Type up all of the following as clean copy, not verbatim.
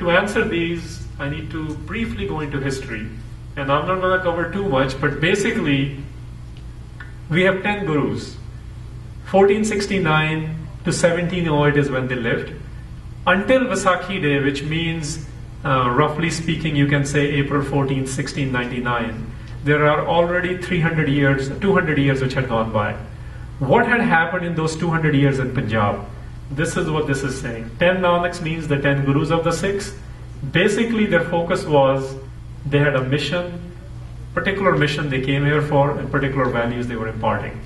To answer these, I need to briefly go into history. And I'm not going to cover too much, but basically, we have 10 gurus. 1469 to 1708 is when they lived. Until Vaisakhi Day, which means, roughly speaking, you can say April 14, 1699, there are already 200 years which had gone by. What had happened in those 200 years in Punjab? This is what this is saying. 10 Nanaks means the 10 gurus of the Sikhs. Basically, their focus was they had a mission, particular mission they came here for, and particular values they were imparting.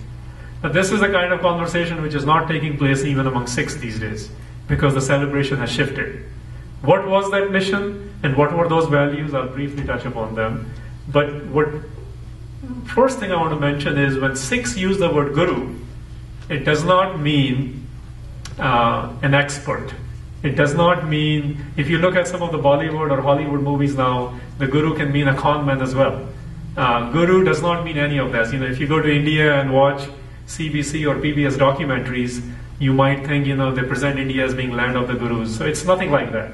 Now, this is a kind of conversation which is not taking place even among Sikhs these days, because the celebration has shifted. What was that mission, and what were those values? I'll briefly touch upon them. But first thing I want to mention is when Sikhs use the word guru, it does not mean an expert. It does not mean, if you look at some of the Bollywood or Hollywood movies now, the guru can mean a con man as well. Guru does not mean any of that. If you go to India and watch CBC or PBS documentaries, you might think, they present India as being land of the gurus. So it's nothing like that.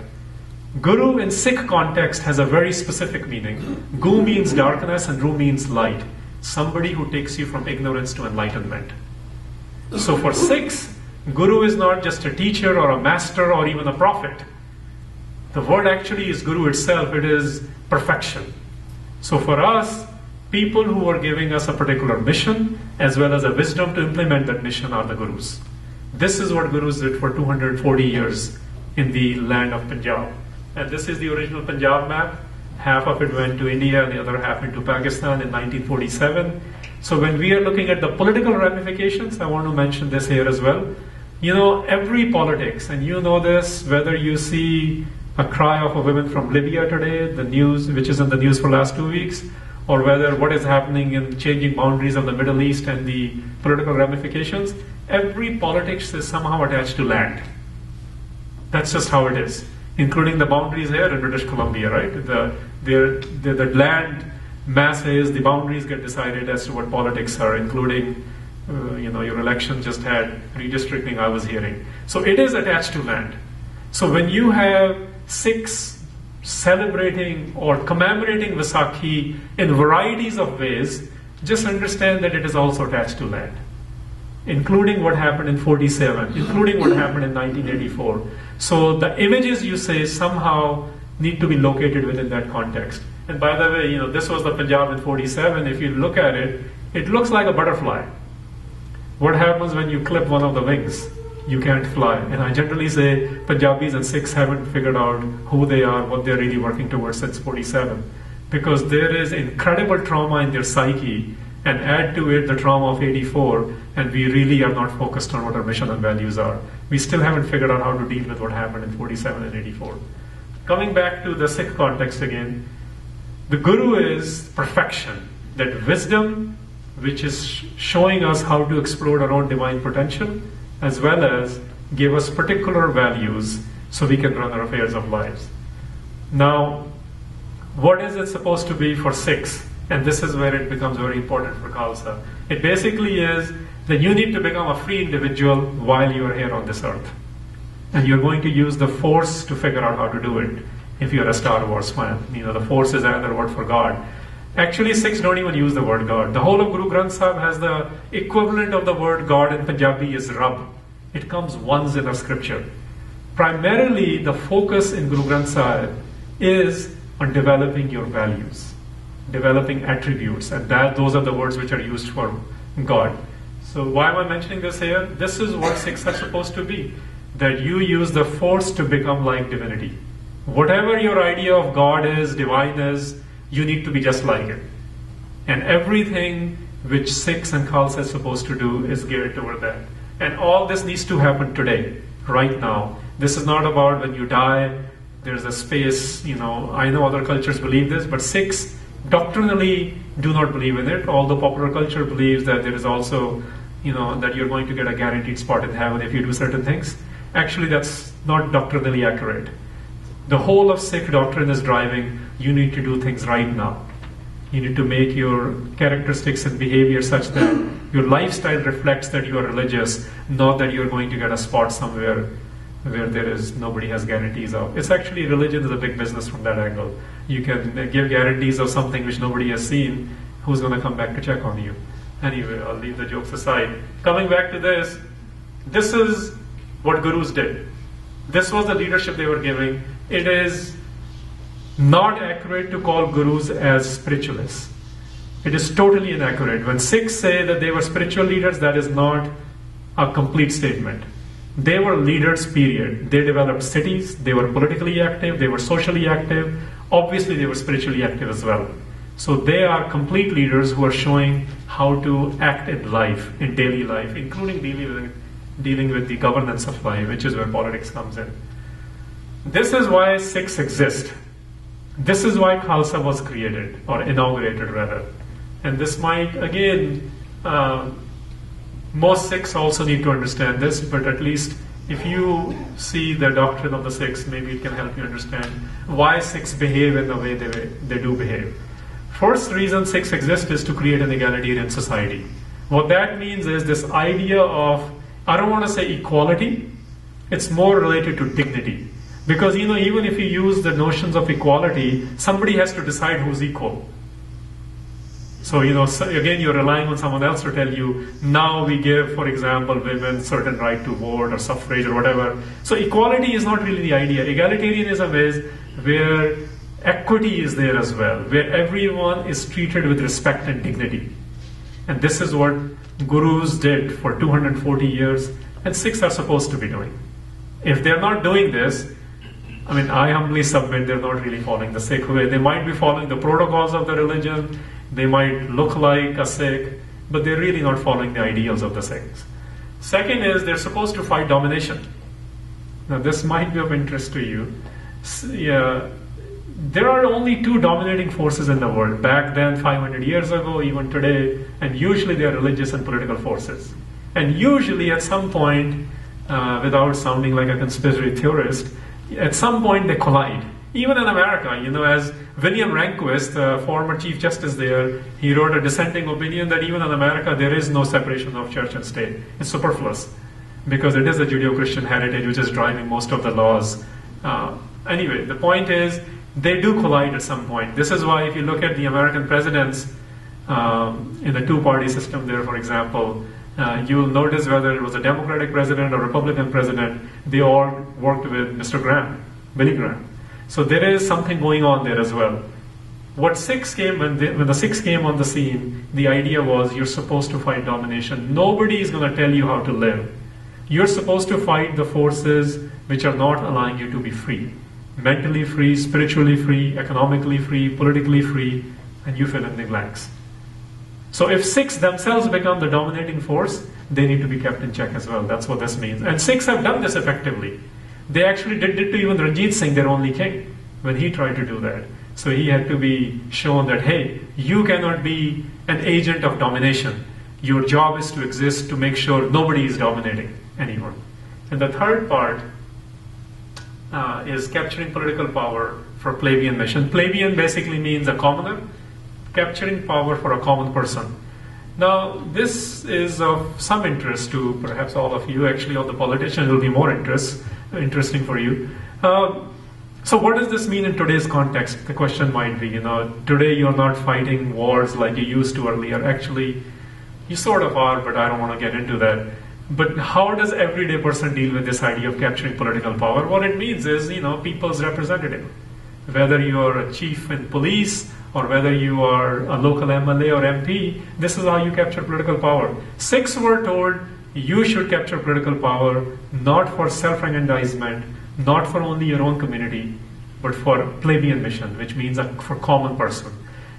Guru in Sikh context has a very specific meaning. Gu means darkness and Ru means light. Somebody who takes you from ignorance to enlightenment. So for Sikhs, Guru is not just a teacher or a master or even a prophet. The word actually is Guru itself. It is perfection. So for us, people who are giving us a particular mission as well as a wisdom to implement that mission are the Gurus. This is what Gurus did for 240 years in the land of Punjab. And this is the original Punjab map. Half of it went to India and the other half into Pakistan in 1947. So when we are looking at the political ramifications, I want to mention this here as well. Every politics, and you know this, whether you see a cry of a woman from Libya today, the news, which is in the news for the last 2 weeks, or whether what is happening in changing boundaries of the Middle East and the political ramifications, every politics is somehow attached to land. That's just how it is, including the boundaries here in British Columbia, right? The land masses, the boundaries get decided as to what politics are, including your election just had redistricting, I was hearing. So it is attached to land. So when you have Sikhs celebrating or commemorating Vaisakhi in varieties of ways, just understand that it is also attached to land, including what happened in 47, including what happened in 1984. So the images you say somehow need to be located within that context. And by the way, this was the Punjab in 47. If you look at it, it looks like a butterfly. What happens when you clip one of the wings? You can't fly. And I generally say Punjabis and Sikhs haven't figured out who they are, what they're really working towards since 47. Because there is incredible trauma in their psyche, and add to it the trauma of 84, and we really are not focused on what our mission and values are. We still haven't figured out how to deal with what happened in 47 and 84. Coming back to the Sikh context again, the Guru is perfection, that wisdom which is showing us how to explore our own divine potential, as well as give us particular values so we can run our affairs of lives. Now, what is it supposed to be for Sikhs? And this is where it becomes very important for Khalsa. It basically is that you need to become a free individual while you are here on this earth. And you're going to use the Force to figure out how to do it. If you're a Star Wars fan, the Force is another word for God. Actually, Sikhs don't even use the word God. The whole of Guru Granth Sahib has the equivalent of the word God in Punjabi is Rab. It comes once in our scripture. Primarily, the focus in Guru Granth Sahib is on developing your values, developing attributes, and those are the words which are used for God. So why am I mentioning this here? This is what Sikhs are supposed to be, that you use the Force to become like divinity. Whatever your idea of God is, divine is, you need to be just like it. And everything which Sikhs and Khalsa is supposed to do is geared toward that. And all this needs to happen today, right now. This is not about when you die, there's a space, I know other cultures believe this, but Sikhs doctrinally do not believe in it, although popular culture believes that there is also, that you're going to get a guaranteed spot in heaven if you do certain things. Actually, that's not doctrinally accurate. The whole of Sikh doctrine is driving, you need to do things right now. You need to make your characteristics and behavior such that your lifestyle reflects that you are religious, not that you're going to get a spot somewhere where nobody has guarantees of. It's actually, religion is a big business from that angle. You can give guarantees of something which nobody has seen. Who's going to come back to check on you? Anyway, I'll leave the jokes aside. Coming back to this is what gurus did. This was the leadership they were giving. It is not accurate to call gurus as spiritualists. It is totally inaccurate. When Sikhs say that they were spiritual leaders, that is not a complete statement. They were leaders, period. They developed cities, they were politically active, they were socially active. Obviously, they were spiritually active as well. So they are complete leaders who are showing how to act in life, in daily life, including dealing with the governance of life, which is where politics comes in. This is why Sikhs exist. This is why Khalsa was created, or inaugurated rather. And this might, again, most Sikhs also need to understand this, but at least if you see the doctrine of the Sikhs, maybe it can help you understand why Sikhs behave in the way they do behave. First reason Sikhs exist is to create an egalitarian society. What that means is this idea of, I don't want to say equality, it's more related to dignity. Because even if you use the notions of equality, somebody has to decide who's equal. So again, you're relying on someone else to tell you, now we give, for example, women certain right to vote or suffrage or whatever. So equality is not really the idea. Egalitarianism is where equity is there as well, where everyone is treated with respect and dignity. And this is what gurus did for 240 years, and Sikhs are supposed to be doing. If they're not doing this, I humbly submit they're not really following the Sikh way. They might be following the protocols of the religion, they might look like a Sikh, but they're really not following the ideals of the Sikhs. Second is they're supposed to fight domination. Now this might be of interest to you. There are only two dominating forces in the world, back then 500 years ago, even today, and usually they are religious and political forces. And usually at some point, without sounding like a conspiracy theorist, at some point they collide. Even in America, as William Rehnquist, former Chief Justice there, he wrote a dissenting opinion that even in America there is no separation of church and state. It's superfluous because it is a Judeo-Christian heritage which is driving most of the laws. Anyway, the point is they do collide at some point. This is why if you look at the American presidents in the two-party system there, for example, you'll notice whether it was a Democratic president or Republican president, they all worked with Mr. Graham, Billy Graham. So there is something going on there as well. What Sikhs came, when the Sikhs came on the scene, the idea was you're supposed to fight domination. Nobody is going to tell you how to live. You're supposed to fight the forces which are not allowing you to be free. Mentally free, spiritually free, economically free, politically free, and you fill in the blanks. So if Sikhs themselves become the dominating force, they need to be kept in check as well. That's what this means. And Sikhs have done this effectively. They actually did it to even Ranjit Singh, their only king, when he tried to do that. So he had to be shown that, hey, you cannot be an agent of domination. Your job is to exist to make sure nobody is dominating anyone. And the third part is capturing political power for plebeian mission. Plebeian basically means a commoner, capturing power for a common person. Now, this is of some interest to perhaps all of you. Actually, all the politicians will be more interesting for you. So what does this mean in today's context? The question might be, today you're not fighting wars like you used to earlier. Actually, you sort of are, but I don't want to get into that. But how does everyday person deal with this idea of capturing political power? What it means is, people's representative. Whether you are a chief in police or whether you are a local MLA or MP, this is how you capture political power. Sikhs were told you should capture political power not for self-aggrandizement, not for only your own community, but for plebeian mission, which means for common person.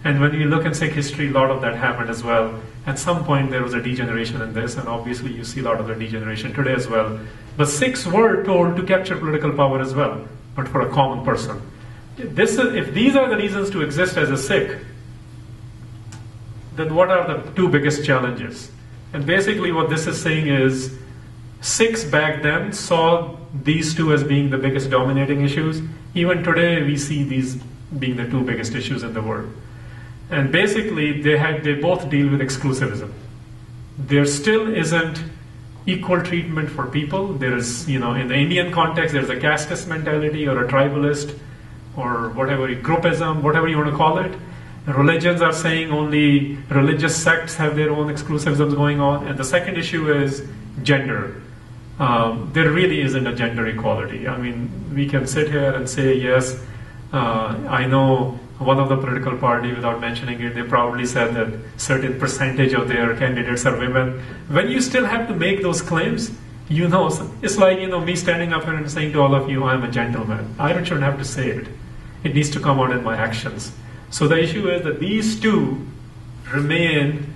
And when you look in Sikh history, a lot of that happened as well. At some point there was a degeneration in this, and obviously you see a lot of the degeneration today as well. But Sikhs were told to capture political power as well, but for a common person. If these are the reasons to exist as a Sikh, then what are the two biggest challenges? And basically what this is saying is, Sikhs back then saw these two as being the biggest dominating issues. Even today we see these being the two biggest issues in the world. And basically they both deal with exclusivism. There still isn't equal treatment for people. There is, in the Indian context, there's a casteist mentality or a tribalist or whatever, groupism, whatever you want to call it. Religions are saying only religious sects have their own exclusivisms going on. And the second issue is gender. There really isn't a gender equality. I mean, we can sit here and say, yes, I know one of the political party, without mentioning it, they probably said that certain percentage of their candidates are women. When you still have to make those claims, it's like, me standing up here and saying to all of you, I'm a gentleman. I shouldn't have to say it. It needs to come out in my actions. So the issue is that these two remain